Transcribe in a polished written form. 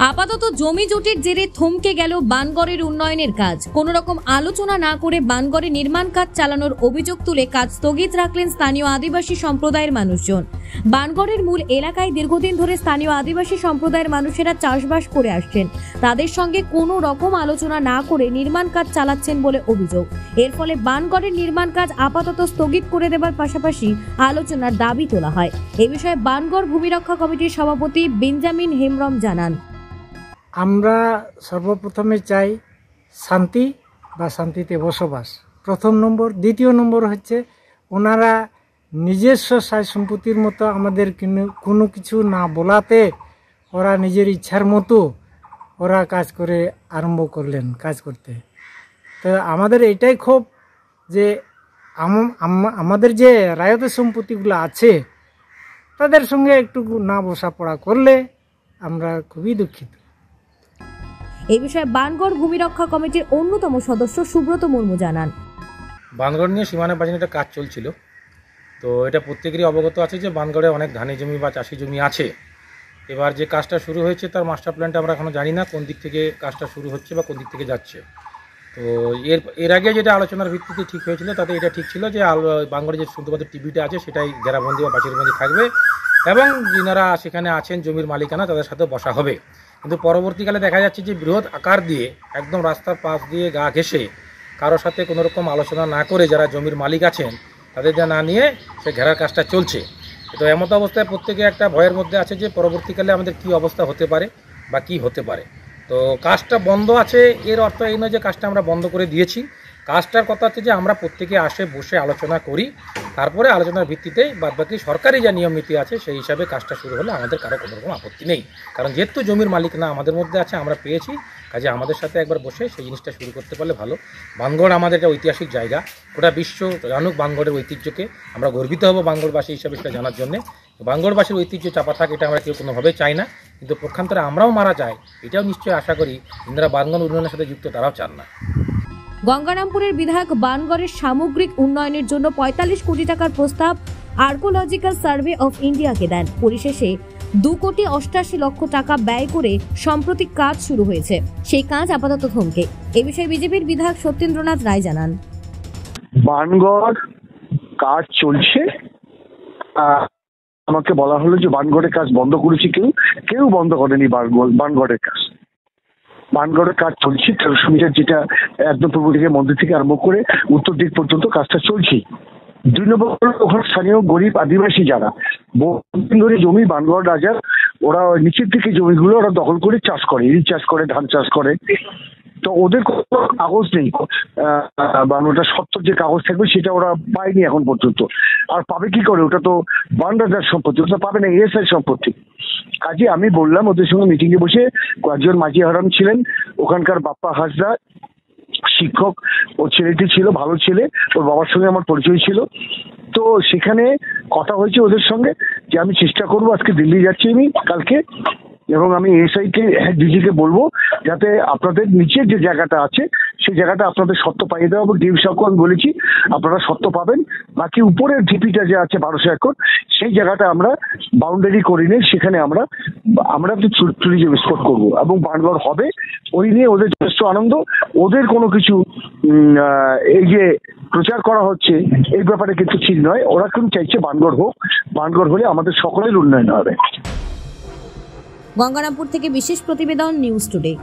আপাতত জমি জটির জেরে থমকে গেল বানগড়ের উন্নয়নের কাজ। কোনো রকম আলোচনা না করে বানগড়ে নির্মাণ কাজ চালানোর অভিযোগ তুলে কাজ স্থগিত রাখলেন স্থানীয় আদিবাসী সম্প্রদায়ের মানুষজন। বানগড়ের মূল এলাকায় দীর্ঘদিন ধরে স্থানীয় আদিবাসী সম্প্রদায়ের মানুষেরা চাষবাস করে আসছেন। তাদের সঙ্গে কোনো রকম আলোচনা না করে নির্মাণ কাজ চালাচ্ছেন বলে অভিযোগ। এর ফলে বানগড়ের নির্মাণ কাজ আপাতত স্থগিত করে দেবার পাশাপাশি আলোচনার দাবি তোলা হয়। এ বিষয়ে বানগড় ভূমি রক্ষা কমিটির সভাপতি বেঞ্জামিন হেমব্রম জানান, আমরা সর্বপ্রথমে চাই শান্তি বা শান্তিতে বসবাস, প্রথম নম্বর। দ্বিতীয় নম্বর হচ্ছে ওনারা নিজস্ব সায় সম্পত্তির মতো আমাদের কোনো কিছু না বলাতে ওরা নিজের ইচ্ছার মতো ওরা কাজ করে আরম্ভ করলেন কাজ করতে। তো আমাদের এটাই ক্ষোভ যে আমাদের যে রায়তের সম্পত্তিগুলো আছে তাদের সঙ্গে একটু না বসাপড়া করলে আমরা খুবই দুঃখিত। এই বিষয়ে বানগড় ভূমি রক্ষা কমিটির অন্যতম সদস্য সুব্রত মুর্মু জানান, বানগড় নিয়ে সীমানা বাজারে একটা কাজ চলছিল। তো এটা প্রত্যেকেরই অবগত আছে যে বানগড়ে অনেক ধানি জমি বা চাষি জমি আছে। এবার যে কাজটা শুরু হয়েছে তার মাস্টার প্ল্যানটা আমরা এখনও জানি না কোন দিক থেকে কাজটা শুরু হচ্ছে বা কোন দিক থেকে যাচ্ছে। তো এর আগে যেটা আলোচনার ভিত্তিতে ঠিক হয়েছিল তাতে এটা ঠিক ছিল যে বানগড়ে যে শুধুমাত্র টিভিটা আছে সেটাই ঘেরাবন্দি বা পাঁচিলবন্দি থাকবে এবং যিনারা সেখানে আছেন জমির মালিকানা তাদের সাথে বসা হবে। কিন্তু পরবর্তীকালে দেখা যাচ্ছে যে বৃহৎ আকার দিয়ে একদম রাস্তার পাশ দিয়ে গা ঘেঁষে কারোর সাথে কোনো রকম আলোচনা না করে যারা জমির মালিক আছেন তাদের যা না নিয়ে সে ঘেরার কাজটা চলছে। তো এমত অবস্থায় প্রত্যেকে একটা ভয়ের মধ্যে আছে যে পরবর্তীকালে আমাদের কি অবস্থা হতে পারে বা কি হতে পারে। তো কাজটা বন্ধ আছে এর অর্থ এই নয় যে কাজটা আমরা বন্ধ করে দিয়েছি। কাজটার কথা হচ্ছে যে আমরা প্রত্যেকে আসে বসে আলোচনা করি, তারপরে আলোচনার ভিত্তিতে বাদবাকি সরকারি যা নিয়ম নীতি আছে সেই হিসাবে কাজটা শুরু হলে আমাদের কারো কোনো রকম আপত্তি নেই। কারণ যেহেতু জমির মালিক না আমাদের মধ্যে আছে, আমরা পেয়েছি, কাজে আমাদের সাথে একবার বসে সেই জিনিসটা শুরু করতে পারলে ভালো। বানগড় আমাদের একটা ঐতিহাসিক জায়গা, গোটা বিশ্ব জানুক বানগড়ের ঐতিহ্যকে। আমরা গর্বিত হব বানগড়বাসী হিসাবে সেটা জানার জন্যে। বানগড়বাসীর ঐতিহ্য চাপা থাক এটা আমরা কেউ কোনোভাবেই চাই না, কিন্তু পক্ষান্তরে আমরাও মারা যাই এটাও নিশ্চয়ই আশা করি যারা বানগড় উন্নয়নের সাথে যুক্ত তারাও চান না। গঙ্গারামপুরের বিধায়ক বানগড়ের সামগ্রিক উন্নয়নের জন্য ৪৫ কোটি টাকার প্রস্তাব আর্কোলজিক্যাল সার্ভে অফ ইন্ডিয়াকে দেন। পরিশেষে ২,৮৮,০০,০০০ টাকা ব্যয় করে সম্প্রতি কাজ শুরু হয়েছে, সেই কাজ আপাতত থমকে। এ বিষয়ে বিজেপির বিধায়ক সত্যেন্দ্রনাথ রায় জানান, বানগড় কাজ চলছে। আমাকে বলা হলো যে বানগড়ের কাজ বন্ধ করেছি, কেউ বন্ধ করেনি। বানগড়ের কাজ চলছে ১৩০০ মিটার, যেটা একদম পূর্ব দিকে মন্দির থেকে আরম্ভ করে উত্তর দিক পর্যন্ত কাজটা চলছে। ২ নম্বর ওখানে স্থানীয় গরিব আদিবাসী যারা বহুদিন ধরে জমি বানগড় রাজার, ওরা নিচের দিকে জমিগুলো ওরা দখল করে চাষ করে, ইলিশ চাষ করে, ধান চাষ করে। তো ওদের কোনো কাগজ নেই, বা ওটা সত্তর যে কাগজ থাকবে সেটা ওরা পায়নি এখন পর্যন্ত। আর পাবে কি করে? ওটা তো বান রাজার সম্পত্তি, ওটা পাবে না, এএসআই সম্পত্তি। কাজে আমি বললাম ওদের সঙ্গে মিটিংয়ে বসে, কয়েকজন মাঝি হারাম ছিলেন, ওখানকার বাপ্পা হাসদা শিক্ষক, ওর ছেলেটি ছিল ভালো ছেলে, ওর বাবার সঙ্গে আমার পরিচয় ছিল। তো সেখানে কথা হয়েছে ওদের সঙ্গে যে আমি চেষ্টা করবো, আজকে দিল্লি যাচ্ছি আমি কালকে, এবং আমি এসআইকে ডিজিকে বলবো যাতে আপনাদের নিচের যে জায়গাটা আছে সেই জায়গাটা আপনাদের সত্ত্ব পাইয়ে দেওয়া হবে। ডিএম সাহেবকে আমি বলেছি আপনারা সত্ত্ব পাবেন, বাকি উপরের ঢিপিটা যে আছে ১২০০ একর সেই জায়গাটা আমরা বাউন্ডারি করে নিয়ে সেখানে আমরা ট্যুরিজম স্পট করবো এবং বানগড় হবে। ওই নিয়ে ওদের যথেষ্ট আনন্দ। ওদের কোনো কিছু এই যে প্রচার করা হচ্ছে এই ব্যাপারে কিন্তু ঠিক নয়। ওরা কিন্তু চাইছে বানগড় হোক, বানগড় হলে আমাদের সকলের উন্নয়ন হবে। গঙ্গারামপুর থেকে বিশেষ প্রতিবেদন, নিউজ টুডে।